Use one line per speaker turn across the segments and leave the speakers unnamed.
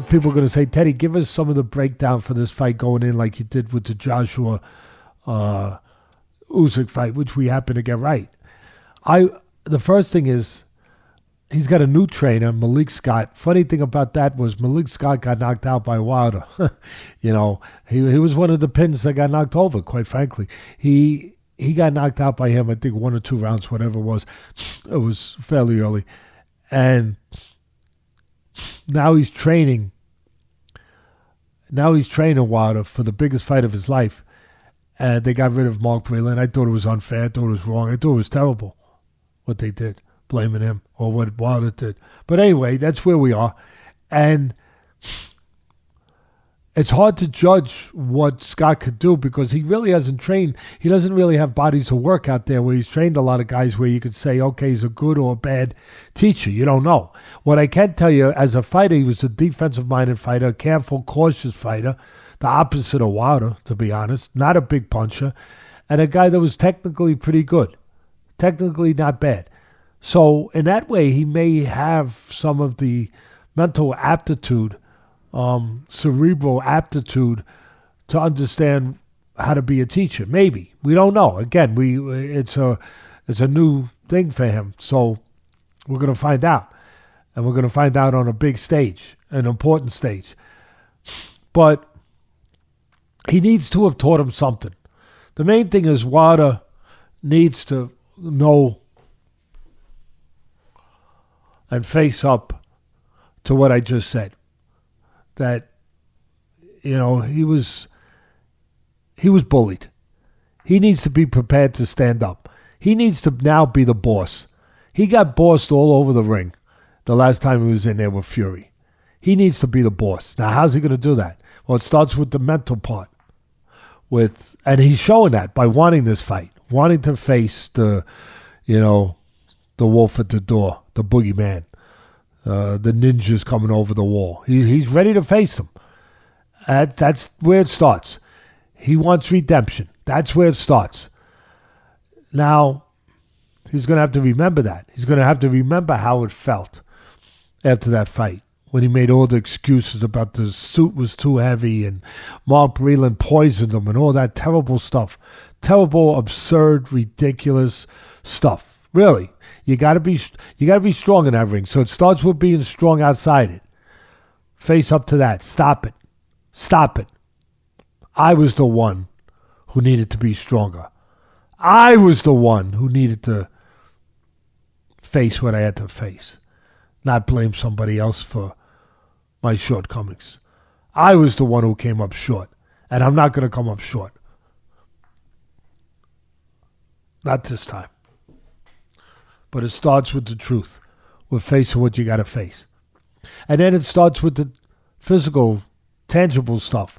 people are going to say, Teddy, give us some of the breakdown for this fight going in like you did with the Joshua Usyk fight, which we happen to get right. The first thing is, he's got a new trainer, Malik Scott. Funny thing about that was Malik Scott got knocked out by Wilder. You know, he was one of the pins that got knocked over, quite frankly. He got knocked out by him, I think 1 or 2 rounds, whatever it was. It was fairly early. And now he's training Wilder for the biggest fight of his life. And they got rid of Mark Breland. I thought it was unfair. I thought it was wrong. I thought it was terrible what they did, blaming him or what Wilder did. But anyway, that's where we are. And it's hard to judge what Scott could do because he really hasn't trained. He doesn't really have bodies of work out there where he's trained a lot of guys where you could say, okay, he's a good or a bad teacher. You don't know. What I can tell you, as a fighter, he was a defensive-minded fighter, a careful, cautious fighter, the opposite of Wilder, to be honest, not a big puncher, and a guy that was technically pretty good, technically not bad. So in that way, he may have some of the mental aptitude, cerebral aptitude to understand how to be a teacher. Maybe. We don't know. Again, it's a new thing for him. So we're going to find out. And we're going to find out on a big stage, an important stage. But he needs to have taught him something. The main thing is Wilder needs to know and face up to what I just said. That, you know, he was bullied. He needs to be prepared to stand up. He needs to now be the boss. He got bossed all over the ring the last time he was in there with Fury. He needs to be the boss. Now, how's he going to do that? Well, it starts with the mental part. And he's showing that by wanting this fight, wanting to face the wolf at the door, the boogeyman. The ninjas coming over the wall. He's ready to face them. That's where it starts. He wants redemption. That's where it starts. Now, he's going to have to remember that. He's going to have to remember how it felt after that fight, when he made all the excuses about the suit was too heavy and Mark Breland poisoned him and all that terrible stuff. Terrible, absurd, ridiculous stuff. Really. You gotta be strong in that ring. So it starts with being strong outside it. Face up to that. Stop it. Stop it. I was the one who needed to be stronger. I was the one who needed to face what I had to face. Not blame somebody else for my shortcomings. I was the one who came up short. And I'm not going to come up short. Not this time. But it starts with the truth, with facing what you got to face. And then it starts with the physical, tangible stuff.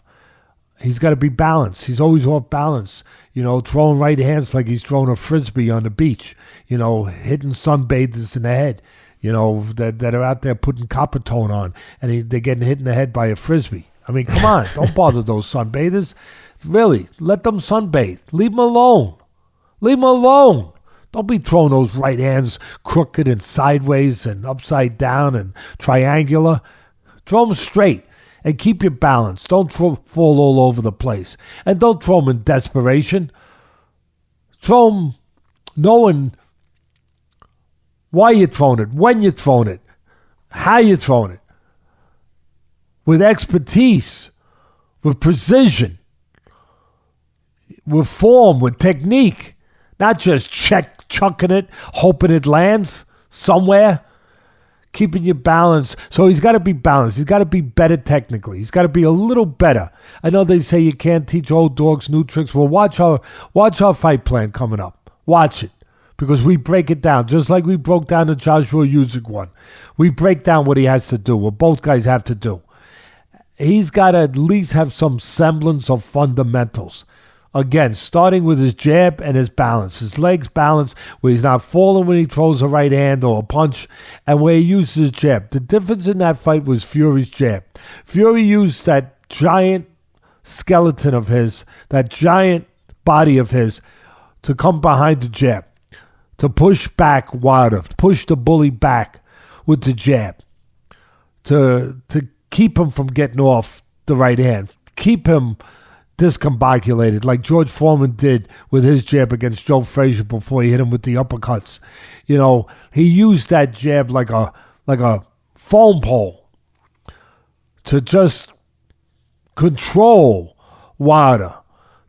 He's got to be balanced. He's always off balance. You know, throwing right hands like he's throwing a frisbee on the beach. You know, hitting sunbathers in the head. You know, that are out there putting copper tone on. And they're getting hit in the head by a frisbee. I mean, come on. Don't bother those sunbathers. Really, let them sunbathe. Leave them alone. Leave them alone. Don't be throwing those right hands crooked and sideways and upside down and triangular. Throw them straight and keep your balance. Don't fall all over the place. And don't throw them in desperation. Throw them knowing why you're throwing it, when you're throwing it, how you're throwing it. With expertise, with precision, with form, with technique. Not just chucking it, hoping it lands somewhere. Keeping your balance. So he's got to be balanced. He's got to be better technically. He's got to be a little better. I know they say you can't teach old dogs new tricks. Well, watch our fight plan coming up. Watch it. Because we break it down. Just like we broke down the Joshua Usyk one. We break down what he has to do. What both guys have to do. He's got to at least have some semblance of fundamentals. Again, starting with his jab and his balance. His legs balance, where he's not falling when he throws a right hand or a punch, and where he uses his jab. The difference in that fight was Fury's jab. Fury used that giant skeleton of his, that giant body of his, to come behind the jab, to push back Wilder, push the bully back with the jab, to keep him from getting off the right hand, keep him discombobulated like George Foreman did with his jab against Joe Frazier before he hit him with the uppercuts. You know, he used that jab like a phone pole to just control Wilder,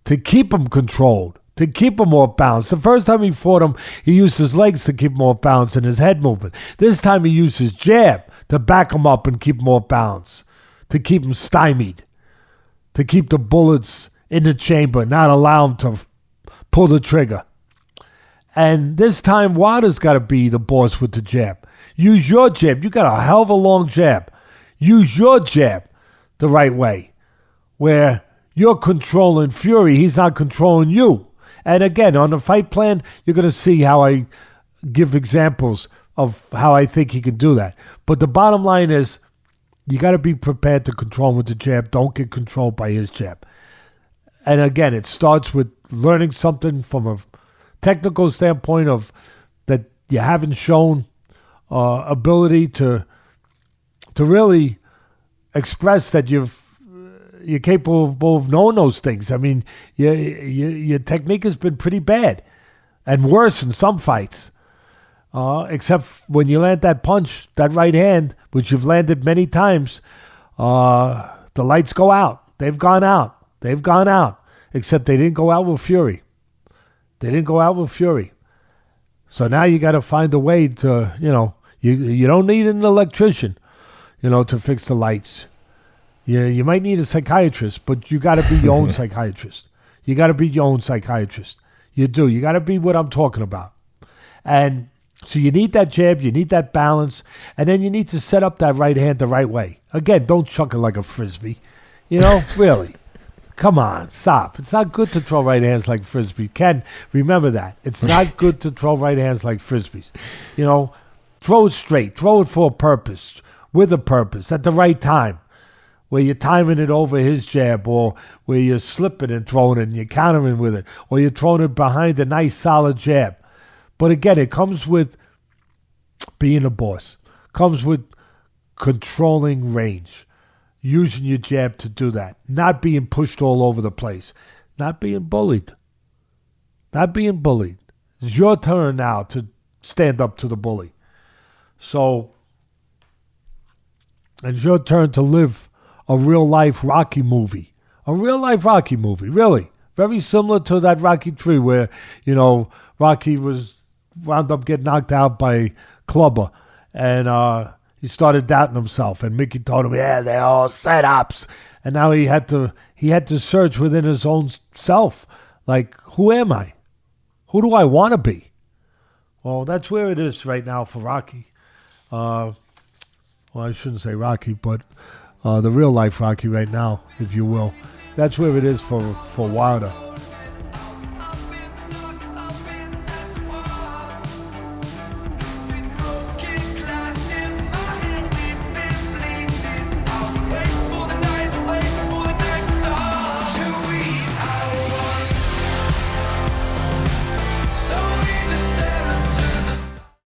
to keep him controlled, to keep him off balance. The first time he fought him, he used his legs to keep him off balance and his head movement. This time he used his jab to back him up and keep him off balance, to keep him stymied, to keep the bullets in the chamber, not allow him to pull the trigger. And this time, Wilder's got to be the boss with the jab. Use your jab. You got a hell of a long jab. Use your jab the right way, where you're controlling Fury. He's not controlling you. And again, on the fight plan, you're going to see how I give examples of how I think he can do that. But the bottom line is, you got to be prepared to control him with the jab. Don't get controlled by his jab. And again, it starts with learning something from a technical standpoint of that you haven't shown ability to really express that you're capable of knowing those things. I mean, your technique has been pretty bad and worse in some fights. Except when you land that punch, that right hand, which you've landed many times, the lights go out. They've gone out. They've gone out. Except they didn't go out with Fury. They didn't go out with Fury. So now you got to find a way to, you don't need an electrician, to fix the lights. You might need a psychiatrist, but you got to be your own psychiatrist. You got to be your own psychiatrist. You do. You got to be what I'm talking about. And so you need that jab, you need that balance, and then you need to set up that right hand the right way. Again, don't chuck it like a frisbee. Really. Come on, stop. It's not good to throw right hands like frisbees. Ken, remember that. It's not good to throw right hands like frisbees. Throw it straight. Throw it for a purpose, with a purpose, at the right time, where you're timing it over his jab, or where you're slipping and throwing it and you're countering with it, or you're throwing it behind a nice solid jab. But again, it comes with being a boss. Comes with controlling range. Using your jab to do that. Not being pushed all over the place. Not being bullied. Not being bullied. It's your turn now to stand up to the bully. So, it's your turn to live a real-life Rocky movie. A real-life Rocky movie, really. Very similar to that Rocky 3 where, Rocky wound up getting knocked out by Clubber. And he started doubting himself. And Mickey told him, yeah, they're all setups. And now he had to search within his own self. Like, who am I? Who do I want to be? Well, that's where it is right now for Rocky. Well, I shouldn't say Rocky, but the real life Rocky right now, if you will. That's where it is for Wilder.